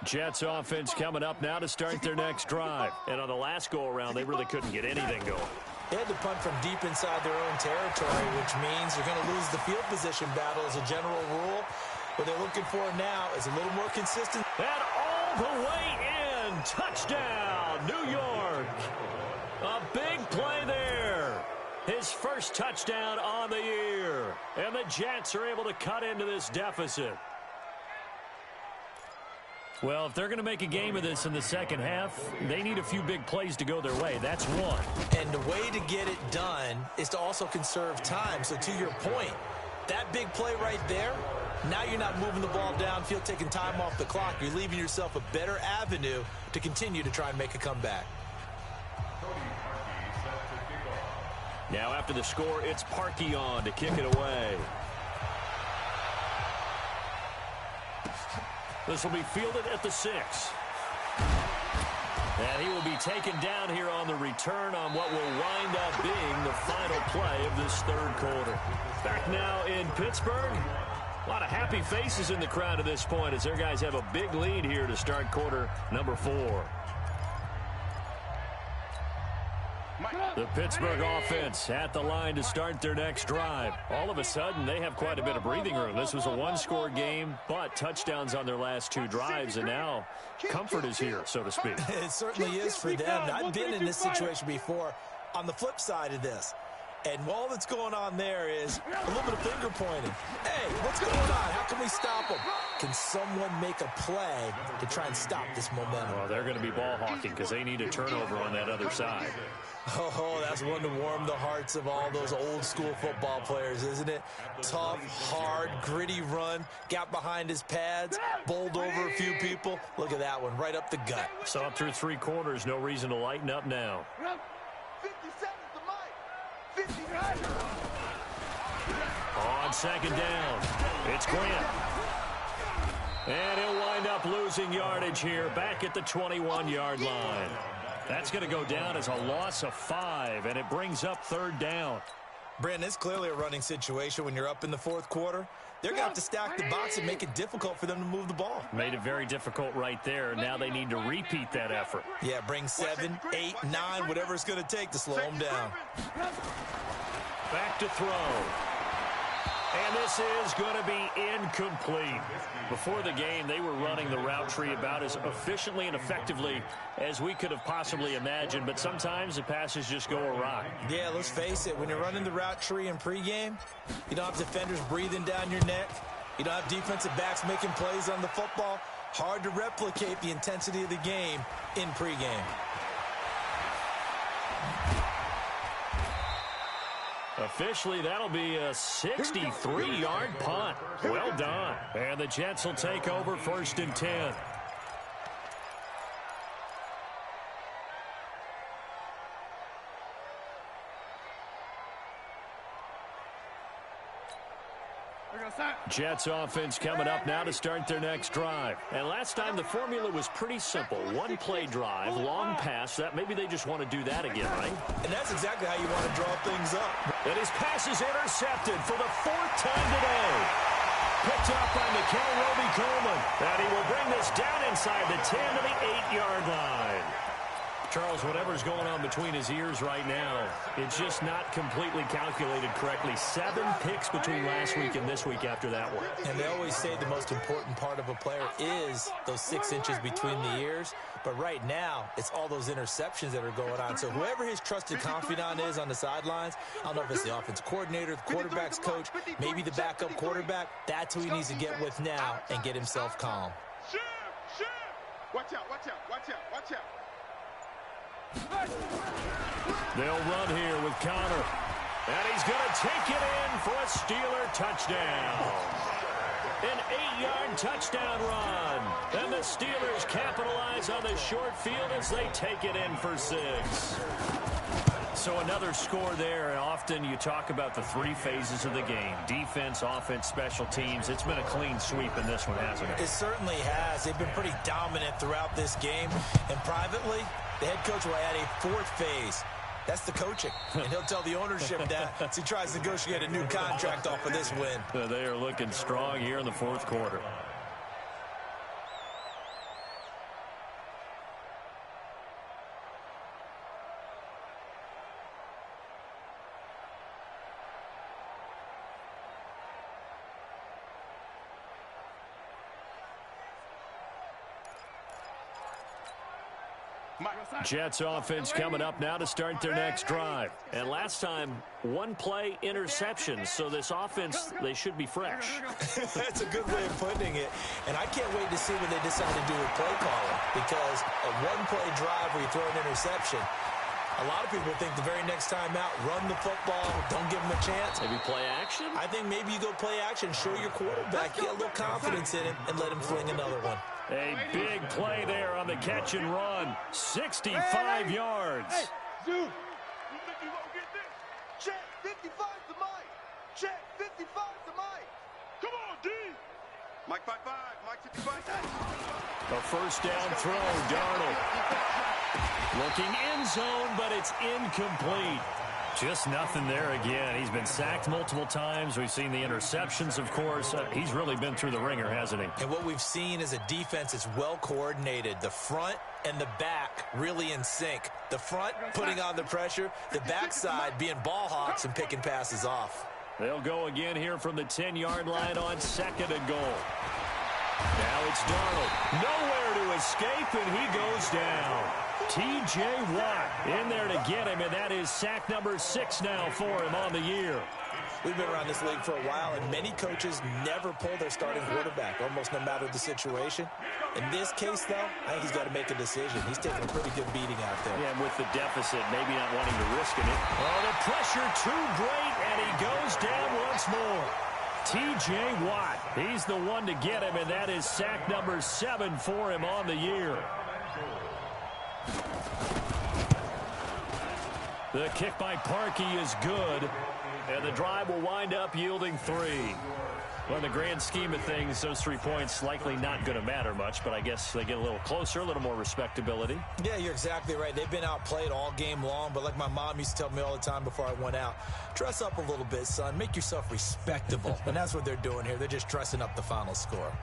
Jets offense coming up now to start their next drive. And on the last go-around, they really couldn't get anything going. They had to punt from deep inside their own territory, which means they're going to lose the field position battle as a general rule. What they're looking for now is a little more consistent. And all the way in. Touchdown, New York. A big play there. His first touchdown on the year. And the Jets are able to cut into this deficit. Well, if they're going to make a game of this in the second half, they need a few big plays to go their way. That's one. And the way to get it done is to also conserve time. So to your point, that big play right there, now you're not moving the ball downfield, taking time off the clock. You're leaving yourself a better avenue to continue to try and make a comeback. Now after the score, it's Parkey on to kick it away. This will be fielded at the 6. And he will be taken down here on the return on what will wind up being the final play of this third quarter. Back now in Pittsburgh. A lot of happy faces in the crowd at this point as their guys have a big lead here to start quarter number 4. The Pittsburgh offense at the line to start their next drive. All of a sudden, they have quite a bit of breathing room. This was a one-score game, but touchdowns on their last 2 drives, and now comfort is here, so to speak. It certainly is for them. I've been in this situation before on the flip side of this. And all that's going on there is a little bit of finger pointing. Hey, what's going on? How can we stop them? Can someone make a play to try and stop this momentum? Well, they're going to be ball hawking because they need a turnover on that other side. Oh, that's one to warm the hearts of all those old school football players, isn't it? Tough, hard, gritty run, got behind his pads, bowled over a few people. Look at that one, right up the gut. So up through 3 quarters, no reason to lighten up now. 57's the mic. 59. On second down, it's Grant. And he'll wind up losing yardage here back at the 21-yard line. That's going to go down as a loss of 5, and it brings up third down. Brandon, it's clearly a running situation when you're up in the 4th quarter. They're going to have to stack the box and make it difficult for them to move the ball. Made it very difficult right there. Now they need to repeat that effort. Yeah, bring 7, 8, 9, whatever it's going to take to slow them down. Back to throw. And this is going to be incomplete. Before the game, they were running the route tree about as efficiently and effectively as we could have possibly imagined, but sometimes the passes just go awry. Yeah, let's face it. When you're running the route tree in pregame, you don't have defenders breathing down your neck. You don't have defensive backs making plays on the football. Hard to replicate the intensity of the game in pregame. Officially, that'll be a 63-yard punt. Well done. And the Jets will take over 1st and 10. Jets offense coming up now to start their next drive. And last time the formula was pretty simple. 1-play drive, long pass. That maybe they just want to do that again, right? And that's exactly how you want to draw things up. And his pass is intercepted for the 4th time today. Picked up by Nikel Roby-Coleman. And he will bring this down inside the 10 to the 8-yard line. Charles, whatever's going on between his ears right now, it's just not completely calculated correctly. 7 picks between last week and this week after that one. And they always say the most important part of a player is those 6 inches between the ears. But right now, it's all those interceptions that are going on. So whoever his trusted confidant is on the sidelines, I don't know if it's the offense coordinator, the quarterback's coach, maybe the backup quarterback, that's who he needs to get with now and get himself calm. Watch out, watch out, watch out, watch out. They'll run here with Connor. And he's going to take it in for a Steeler touchdown. An 8-yard touchdown run. And the Steelers capitalize on the short field as they take it in for 6. So another score there, and often you talk about the 3 phases of the game. Defense, offense, special teams. It's been a clean sweep in this one, hasn't it? It certainly has. They've been pretty dominant throughout this game. And privately, the head coach will add a 4th phase. That's the coaching. And he'll tell the ownership that as he tries to negotiate a new contract off of this win. They are looking strong here in the 4th quarter. Jets offense coming up now to start their next drive. And last time, 1-play interception. So this offense, they should be fresh. That's a good way of putting it. And I can't wait to see what they decide to do with play calling. Because a 1-play drive where you throw an interception, a lot of people think the very next time out, run the football, don't give them a chance. Maybe play action? I think maybe you go play action, show your quarterback, get a little confidence in him, and let him fling another one. A big play there on the catch and run. 65 yards. Hey, Zoom. You think you won't get this? Check 55 to Mike. Check 55 to Mike. Come on, D. Mike 5-5. Mike 55. A first down throw, Darnold. Looking end zone, but it's incomplete. Just nothing there again. He's been sacked multiple times. We've seen the interceptions, of course. He's really been through the ringer, hasn't he? And what we've seen is a defense that's well coordinated. The front and the back really in sync. The front putting on the pressure. The backside being ball hawks and picking passes off. They'll go again here from the 10-yard line on 2nd and goal. Now it's Darnold. Nowhere to escape, and he goes down. T.J. Watt in there to get him, and that is sack number 6 now for him on the year. We've been around this league for a while, and many coaches never pull their starting quarterback, almost no matter the situation. In this case, though, I think he's got to make a decision. He's taking a pretty good beating out there. Yeah, and with the deficit, maybe not wanting to risk it. Oh, the pressure too great, and he goes down once more. T.J. Watt, he's the one to get him, and that is sack number 7 for him on the year. The kick by Parkey is good, and the drive will wind up yielding 3. Well, in the grand scheme of things, those 3 points likely not going to matter much, but I guess they get a little closer, a little more respectability. Yeah, you're exactly right. They've been outplayed all game long, but like my mom used to tell me all the time before I went out, dress up a little bit, son. Make yourself respectable. And that's what they're doing here. They're just dressing up the final score.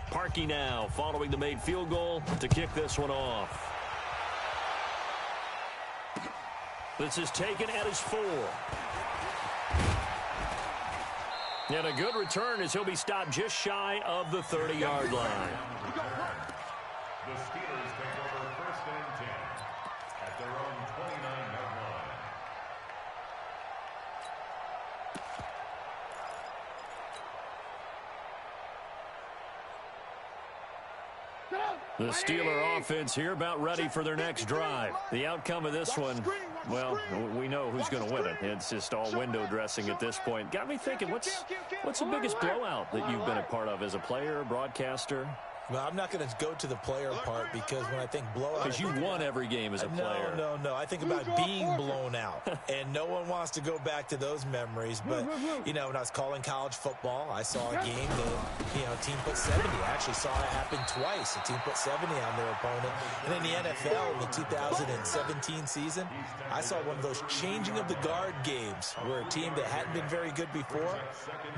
Parkey now following the made field goal to kick this one off. This is taken at his 4. And a good return as he'll be stopped just shy of the 30-yard line. The Steelers take over 1st and 10 at their own 29-yard line. The Steeler offense here about ready for their next drive. The outcome of this one, well, we know who's going to win it. It's just all window dressing at this point. Got me thinking, what's the biggest blowout that you've been a part of as a player, broadcaster? Well, I'm not going to go to the player part because when I think blowout... Because you won every game as a player. No. I think about being blown out. And no one wants to go back to those memories. But, you know, when I was calling college football, I saw a game that, you know, a team put 70. I actually saw it happen twice. A team put 70 on their opponent. And in the NFL, in the 2017 season, I saw one of those changing of the guard games where a team that hadn't been very good before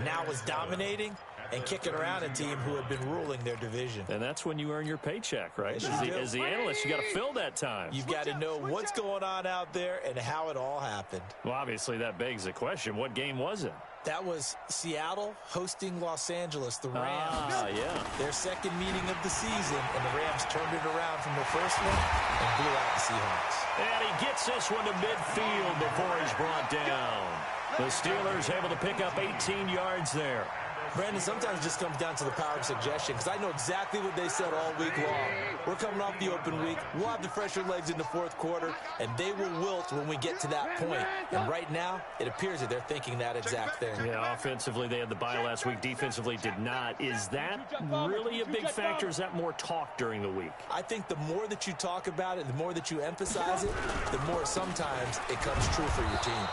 now was dominating and kicking around a team who had been ruling their division. And that's when you earn your paycheck, right? As the analyst, you got to fill that time. You've got to know what's going on out there and how it all happened. Well, obviously, that begs the question, what game was it? That was Seattle hosting Los Angeles, the Rams. Yeah. Their second meeting of the season, and the Rams turned it around from the first one and blew out the Seahawks. And he gets this one to midfield before he's brought down. The Steelers able to pick up 18 yards there. Brandon, sometimes it just comes down to the power of suggestion, because I know exactly what they said all week long. We're coming off the open week. We'll have the fresher legs in the fourth quarter, and they will wilt when we get to that point. And right now, it appears that they're thinking that exact thing. Yeah, offensively, they had the bye last week. Defensively, did not. Is that really a big factor? Is that more talk during the week? I think the more that you talk about it, the more that you emphasize it, the more sometimes it comes true for your team.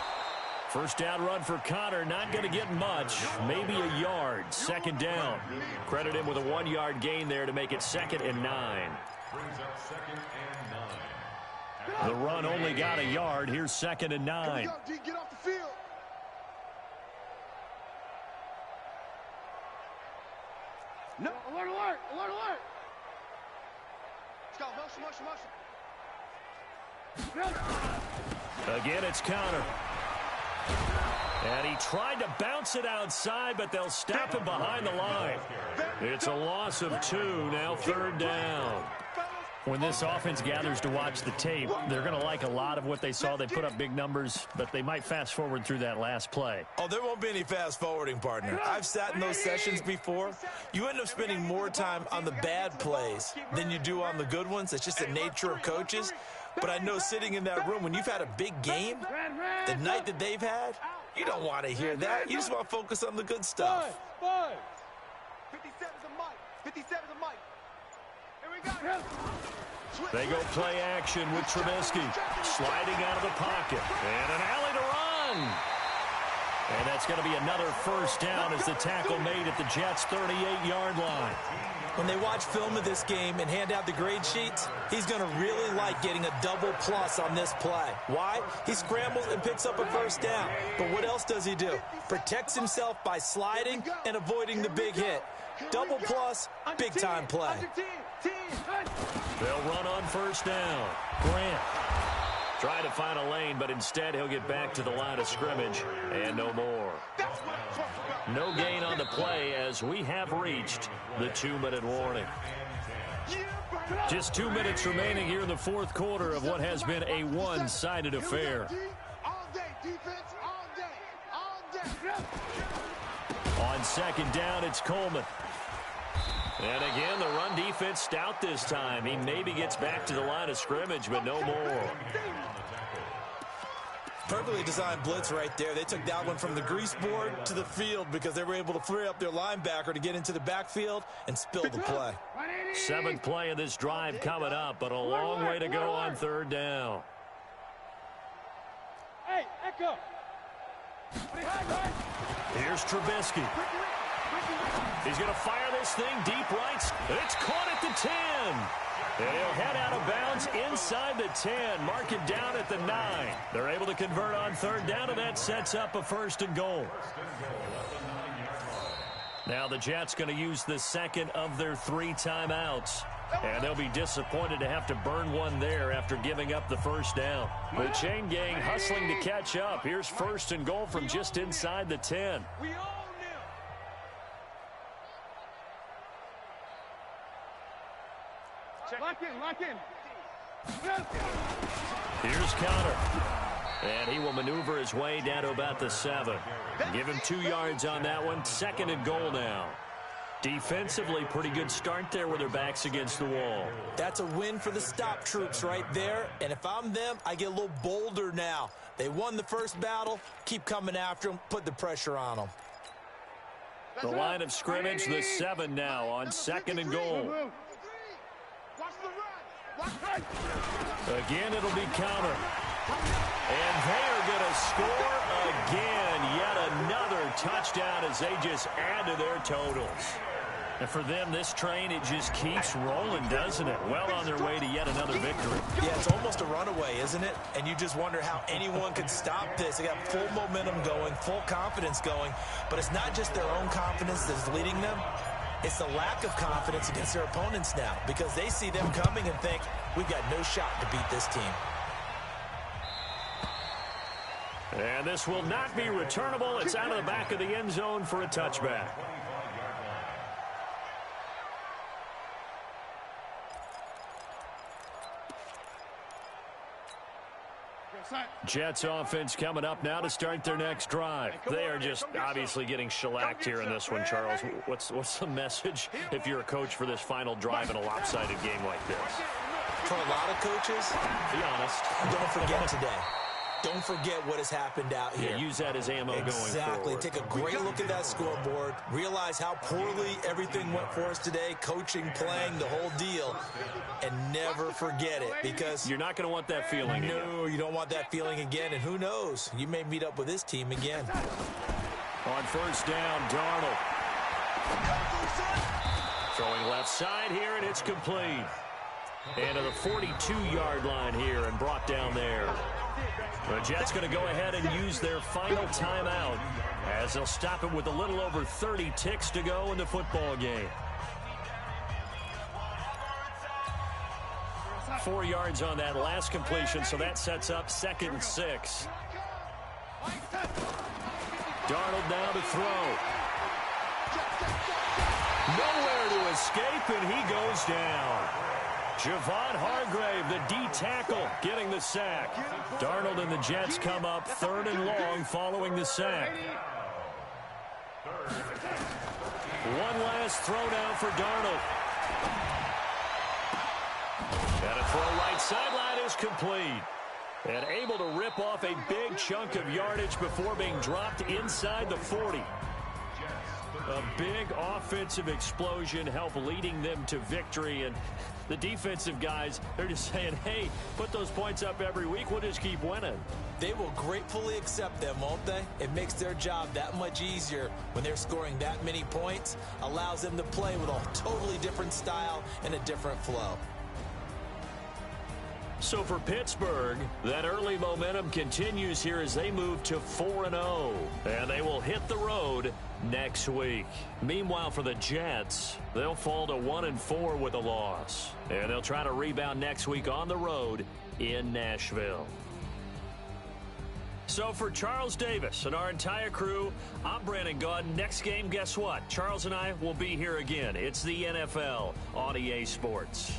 First down run for Connor, not going to get much, maybe a yard. Second down. Credit him with a 1-yard gain there to make it 2nd and 9. Brings up 2nd and 9. The run only got a yard. Here's 2nd and 9. Get off the field. No, alert, alert, alert, alert. Let's go, motion. Again, it's Connor. And he tried to bounce it outside, but they'll stop him behind the line. It's a loss of 2, now 3rd down. When this offense gathers to watch the tape, they're going to like a lot of what they saw. They put up big numbers, but they might fast forward through that last play. Oh, there won't be any fast forwarding, partner. I've sat in those sessions before. You end up spending more time on the bad plays than you do on the good ones. It's just the nature of coaches. But I know sitting in that room, when you've had a big game, the night that they've had, you don't want to hear that. You just want to focus on the good stuff. 57's a mic. 57's a mic. Here we go. They go play action with Trubisky. Sliding out of the pocket. And an alley to run. And that's going to be another first down as the tackle made at the Jets' 38-yard line. When they watch film of this game and hand out the grade sheets, he's going to really like getting a double plus on this play. Why? He scrambles and picks up a first down. But what else does he do? Protects himself by sliding and avoiding the big hit. Double plus, big-time play. They'll run on first down. Grant trying to find a lane, but instead he'll get back to the line of scrimmage and no more. No gain on the play as we have reached the 2-minute warning. Just 2 minutes remaining here in the fourth quarter of what has been a one-sided affair. All day, defense, all day, all day. On second down, it's Coleman. And again, the run defense stout this time. He maybe gets back to the line of scrimmage, but no more. Perfectly designed blitz right there. They took that one from the grease board to the field because they were able to free up their linebacker to get into the backfield and spill the play. 7th play of this drive coming up, but a long way to go on third down. Hey, Echo. Here's Trubisky. He's going to fire this thing deep right. It's caught at the 10. And he'll head out of bounds inside the 10. Mark it down at the 9. They're able to convert on third down, and that sets up a 1st and goal. Now the Jets going to use the second of their 3 timeouts. And they'll be disappointed to have to burn one there after giving up the first down. The chain gang hustling to catch up. Here's 1st and goal from just inside the 10. Lock in. Here's Connor. And he will maneuver his way down to about the 7. Give him 2 yards on that one. 2nd and goal now. Defensively, pretty good start there with their backs against the wall. That's a win for the stop troops right there. And if I'm them, I get a little bolder now. They won the first battle. Keep coming after them. Put the pressure on them. The line of scrimmage, the 7 now on 2nd and goal. Again, it'll be counter. And they are going to score again. Yet another touchdown as they just add to their totals. And for them, this train, it just keeps rolling, doesn't it? Well on their way to yet another victory. Yeah, it's almost a runaway, isn't it? And you just wonder how anyone could stop this. They got full momentum going, full confidence going. But it's not just their own confidence that's leading them. It's the lack of confidence against their opponents now because they see them coming and think, we've got no shot to beat this team. And this will not be returnable. It's out of the back of the end zone for a touchback. Jets offense coming up now to start their next drive. They are just obviously getting shellacked here in this one, Charles. What's the message if you're a coach for this final drive in a lopsided game like this? For a lot of coaches, be honest, don't forget today. Don't forget what has happened out here. Yeah, use that as ammo going forward. Exactly. Take a great look at that scoreboard. Realize how poorly everything went for us today. Coaching, playing, the whole deal. And never forget it, because you're not going to want that feeling again. No, you don't want that feeling again. And who knows? You may meet up with this team again. On first down, Darnold. Throwing left side here, and it's complete. And to the 42-yard line here and brought down there. The Jets going to go ahead and use their final timeout as they'll stop it with a little over 30 ticks to go in the football game. 4 yards on that last completion, so that sets up 2nd and 6. Darnold now to throw. Nowhere to escape, and he goes down. Javon Hargrave, the D tackle, getting the sack. Darnold and the Jets come up 3rd and long following the sack. One last throw now for Darnold. And a throw right sideline is complete. And able to rip off a big chunk of yardage before being dropped inside the 40. A big offensive explosion helped leading them to victory. And the defensive guys, they're just saying, hey, put those points up every week. We'll just keep winning. They will gratefully accept them, won't they? It makes their job that much easier when they're scoring that many points. Allows them to play with a totally different style and a different flow. So for Pittsburgh, that early momentum continues here as they move to 4-0. And they will hit the road next week. Meanwhile, for the Jets, they'll fall to 1-4 with a loss. And they'll try to rebound next week on the road in Nashville. So for Charles Davis and our entire crew, I'm Brandon Gaudin. Next game, guess what? Charles and I will be here again. It's the NFL on EA Sports.